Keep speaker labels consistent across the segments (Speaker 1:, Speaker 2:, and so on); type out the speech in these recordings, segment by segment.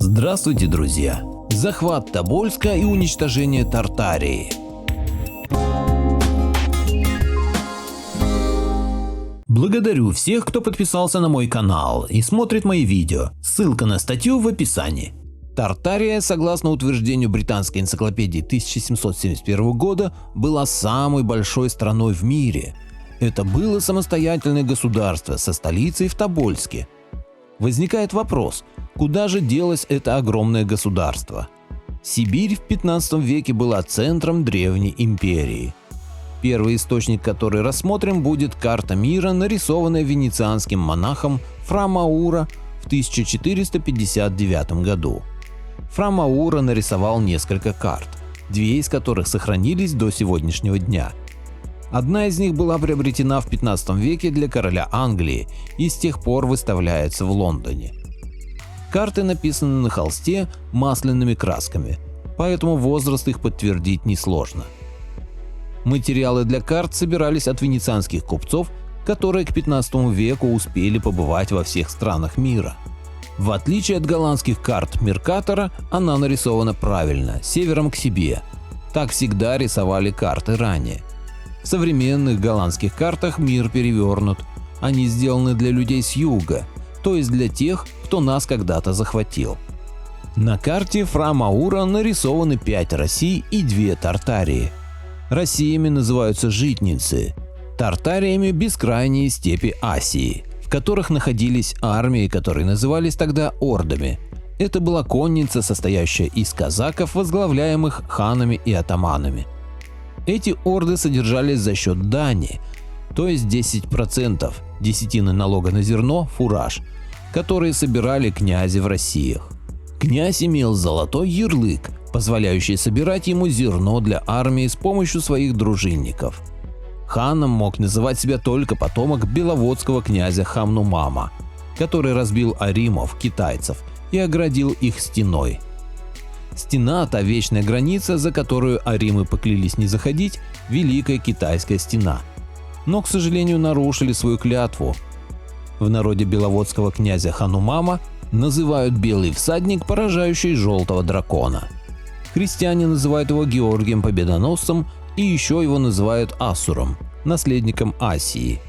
Speaker 1: Здравствуйте, друзья! Захват Тобольска и уничтожение Тартарии. Благодарю всех, кто подписался на мой канал и смотрит мои видео. Ссылка на статью в описании. Тартария, согласно утверждению британской энциклопедии 1771 года, была самой большой страной в мире. Это было самостоятельное государство со столицей в Тобольске. Возникает вопрос, куда же делось это огромное государство? Сибирь в 15 веке была центром древней империи. Первый источник, который рассмотрим, будет карта мира, нарисованная венецианским монахом Фра Мауро в 1459 году. Фра Мауро нарисовал несколько карт, две из которых сохранились до сегодняшнего дня. Одна из них была приобретена в 15 веке для короля Англии и с тех пор выставляется в Лондоне. Карты написаны на холсте масляными красками, поэтому возраст их подтвердить несложно. Материалы для карт собирались от венецианских купцов, которые к 15 веку успели побывать во всех странах мира. В отличие от голландских карт Меркатора, она нарисована правильно, севером к себе. Так всегда рисовали карты ранее. В современных голландских картах мир перевернут. Они сделаны для людей с юга, то есть для тех, кто нас когда-то захватил. На карте Фра Мауро нарисованы 5 Россий и 2 Тартарии. Россиями называются житницы, Тартариями – бескрайние степи Асии, в которых находились армии, которые назывались тогда ордами. Это была конница, состоящая из казаков, возглавляемых ханами и атаманами. Эти орды содержались за счет дани, то есть 10% десятины налога на зерно, фураж, которые собирали князи в Россиях. Князь имел золотой ярлык, позволяющий собирать ему зерно для армии с помощью своих дружинников. Ханом мог называть себя только потомок беловодского князя Хамнумама, который разбил аримов, китайцев, и оградил их стеной. Стена – та вечная граница, за которую аримы поклялись не заходить, Великая Китайская стена. Но, к сожалению, нарушили свою клятву. В народе беловодского князя Ханумама называют белый всадник, поражающий желтого дракона. Христиане называют его Георгием Победоносцем, и еще его называют Асуром, наследником Асии.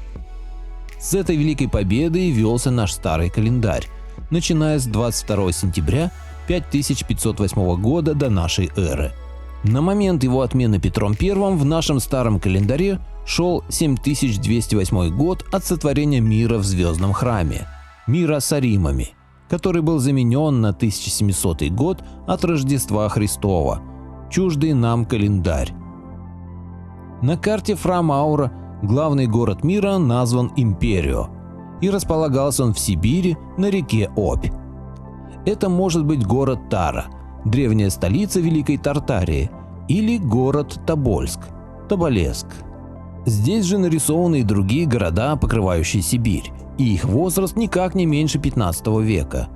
Speaker 1: С этой великой победой велся наш старый календарь, начиная с 22 сентября 5508 года до нашей эры. На момент его отмены Петром I в нашем старом календаре шел 7208 год от сотворения мира в звездном храме, мира с аримами, который был заменен на 1700 год от Рождества Христова, чуждый нам календарь. На карте Фра Мауро главный город мира назван Империо, и располагался он в Сибири на реке Обь. Это может быть город Тара, древняя столица Великой Тартарии, или город Тобольск, Тоболеск. Здесь же нарисованы и другие города, покрывающие Сибирь, и их возраст никак не меньше 15 века.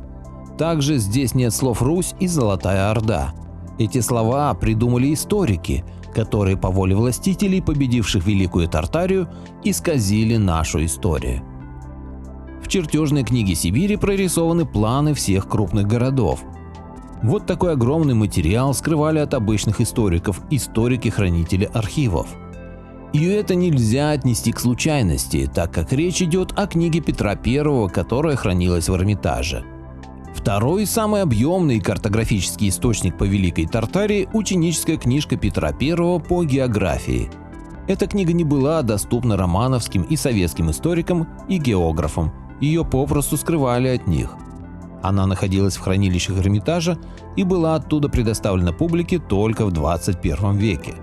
Speaker 1: Также здесь нет слов «Русь» и «Золотая Орда». Эти слова придумали историки, которые по воле властителей, победивших Великую Тартарию, исказили нашу историю. В чертежной книге Сибири прорисованы планы всех крупных городов. Вот такой огромный материал скрывали от обычных историков историки-хранители архивов. И это нельзя отнести к случайности, так как речь идет о книге Петра I, которая хранилась в Эрмитаже. Второй, самый объемный картографический источник по Великой Тартарии – ученическая книжка Петра I по географии. Эта книга не была доступна романовским и советским историкам и географам, ее попросту скрывали от них. Она находилась в хранилищах Эрмитажа и была оттуда предоставлена публике только в 21 веке.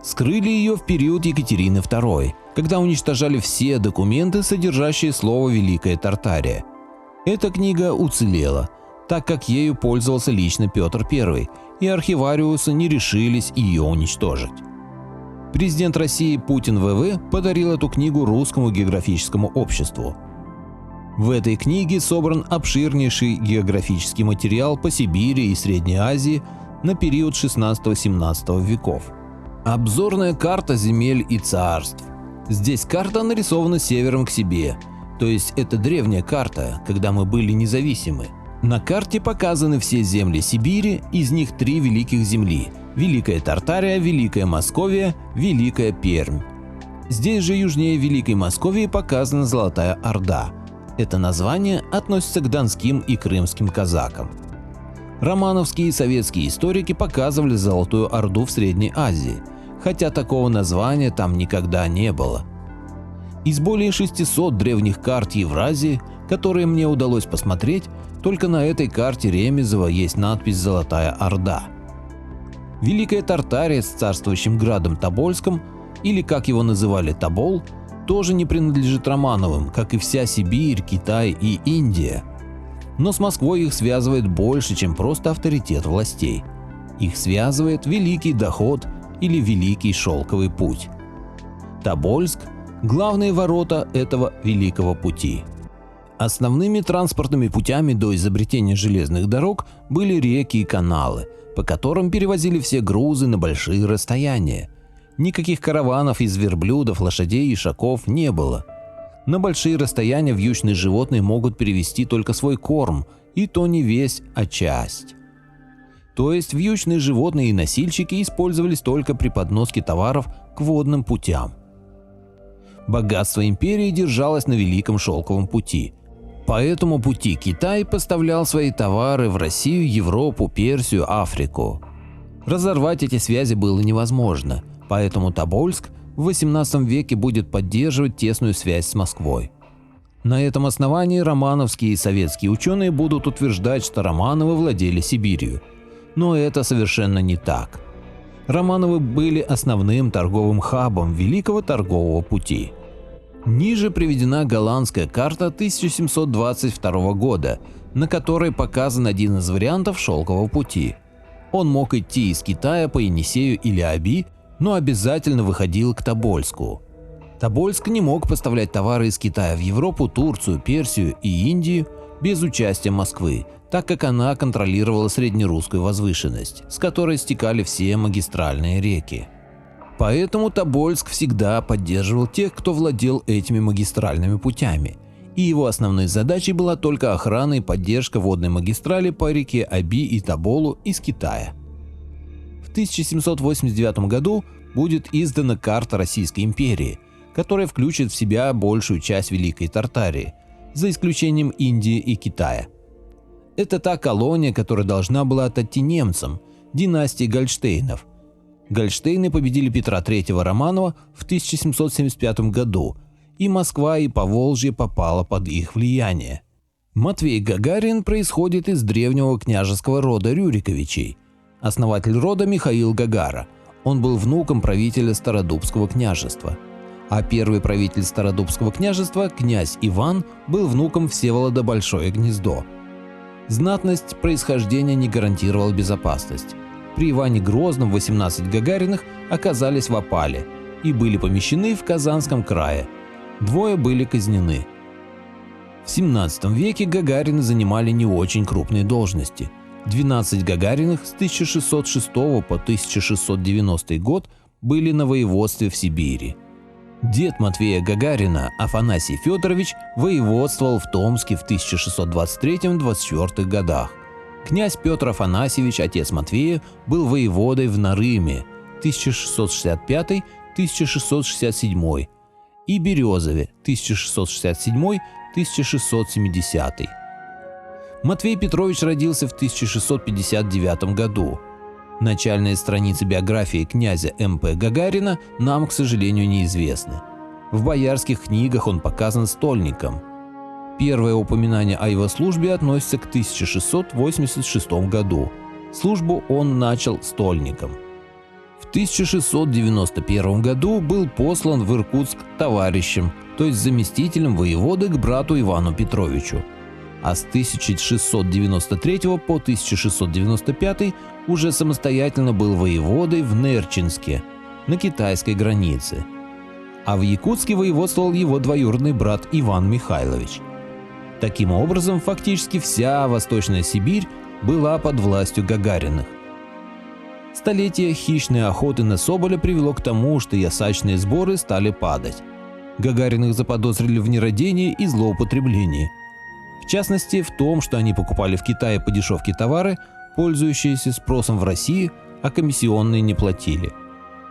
Speaker 1: Скрыли ее в период Екатерины II, когда уничтожали все документы, содержащие слово «Великая Тартария». Эта книга уцелела, так как ею пользовался лично Петр I, и архивариусы не решились ее уничтожить. Президент России Путин ВВ подарил эту книгу Русскому географическому обществу. В этой книге собран обширнейший географический материал по Сибири и Средней Азии на период 16-17 веков. Обзорная карта земель и царств. Здесь карта нарисована севером к себе, то есть это древняя карта, когда мы были независимы. На карте показаны все земли Сибири, из них 3 великих земли – Великая Тартария, Великая Московия, Великая Пермь. Здесь же южнее Великой Московии показана Золотая Орда. Это название относится к донским и крымским казакам. Романовские и советские историки показывали Золотую Орду в Средней Азии, хотя такого названия там никогда не было. Из более 600 древних карт Евразии, которые мне удалось посмотреть, только на этой карте Ремезова есть надпись «Золотая Орда». Великая Тартария с царствующим градом Тобольском, или как его называли Тобол, тоже не принадлежит Романовым, как и вся Сибирь, Китай и Индия. Но с Москвой их связывает больше, чем просто авторитет властей. Их связывает Великий Доход или Великий Шелковый Путь. Тобольск – главные ворота этого Великого Пути. Основными транспортными путями до изобретения железных дорог были реки и каналы, по которым перевозили все грузы на большие расстояния. Никаких караванов из верблюдов, лошадей и ишаков не было. На большие расстояния вьючные животные могут перевезти только свой корм, и то не весь, а часть. То есть вьючные животные и носильщики использовались только при подноске товаров к водным путям. Богатство империи держалось на Великом Шелковом пути. По этому пути Китай поставлял свои товары в Россию, Европу, Персию, Африку. Разорвать эти связи было невозможно, поэтому Тобольск в XVIII веке будет поддерживать тесную связь с Москвой. На этом основании романовские и советские ученые будут утверждать, что Романовы владели Сибирью. Но это совершенно не так. Романовы были основным торговым хабом Великого торгового пути. Ниже приведена голландская карта 1722 года, на которой показан один из вариантов Шелкового пути. Он мог идти из Китая по Енисею или Оби, но обязательно выходил к Тобольску. Тобольск не мог поставлять товары из Китая в Европу, Турцию, Персию и Индию без участия Москвы, так как она контролировала среднерусскую возвышенность, с которой стекали все магистральные реки. Поэтому Тобольск всегда поддерживал тех, кто владел этими магистральными путями, и его основной задачей была только охрана и поддержка водной магистрали по реке Оби и Тоболу из Китая. В 1789 году будет издана карта Российской империи, которая включит в себя большую часть Великой Тартарии, за исключением Индии и Китая. Это та колония, которая должна была отойти немцам, династии Гольштейнов. Гольштейны победили Петра III Романова в 1775 году, и Москва и Поволжье попало под их влияние. Матвей Гагарин происходит из древнего княжеского рода Рюриковичей. Основатель рода Михаил Гагара. Он был внуком правителя Стародубского княжества. А первый правитель Стародубского княжества, князь Иван, был внуком Всеволода Большое Гнездо. Знатность происхождения не гарантировала безопасность. При Иване Грозном 18 Гагариных оказались в опале и были помещены в Казанском крае. 2 были казнены. В 17 веке Гагарины занимали не очень крупные должности. 12 Гагариных с 1606 по 1690 год были на воеводстве в Сибири. Дед Матвея Гагарина, Афанасий Федорович, воеводствовал в Томске в 1623-24 годах. Князь Петр Афанасьевич, отец Матвея, был воеводой в Нарыме 1665-1667 и Березове 1667-1670. Матвей Петрович родился в 1659 году. Начальные страницы биографии князя М.П. Гагарина нам, к сожалению, неизвестны. В боярских книгах он показан стольником. Первое упоминание о его службе относится к 1686 году. Службу он начал стольником. В 1691 году был послан в Иркутск товарищем, то есть заместителем воеводы к брату Ивану Петровичу. А с 1693 по 1695 уже самостоятельно был воеводой в Нерчинске, на китайской границе. А в Якутске воеводствовал его двоюродный брат Иван Михайлович. Таким образом, фактически вся Восточная Сибирь была под властью Гагариных. Столетие хищной охоты на соболя привело к тому, что ясачные сборы стали падать. Гагариных заподозрили в нерадении и злоупотреблении. В частности, в том, что они покупали в Китае по дешевке товары, пользующиеся спросом в России, а комиссионные не платили.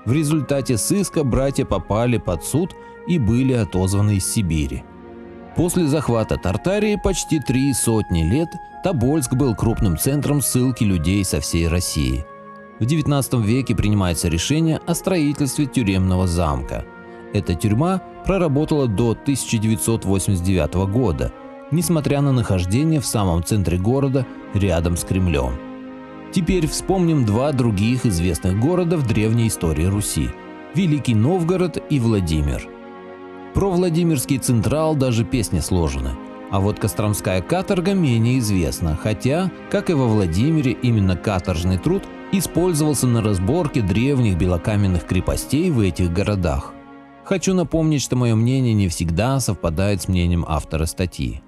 Speaker 1: В результате сыска братья попали под суд и были отозваны из Сибири. После захвата Тартарии почти 300 лет Тобольск был крупным центром ссылки людей со всей России. В XIX веке принимается решение о строительстве тюремного замка. Эта тюрьма проработала до 1989 года, несмотря на нахождение в самом центре города, рядом с Кремлем. Теперь вспомним два других известных города в древней истории Руси – Великий Новгород и Владимир. Про Владимирский Централ даже песни сложены, а вот Костромская каторга менее известна, хотя, как и во Владимире, именно каторжный труд использовался на разборке древних белокаменных крепостей в этих городах. Хочу напомнить, что мое мнение не всегда совпадает с мнением автора статьи.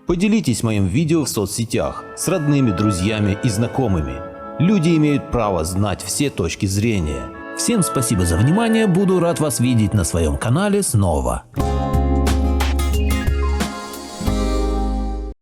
Speaker 1: Поделитесь моим видео в соцсетях с родными, друзьями и знакомыми. Люди имеют право знать все точки зрения. Всем спасибо за внимание, буду рад вас видеть на своем канале снова.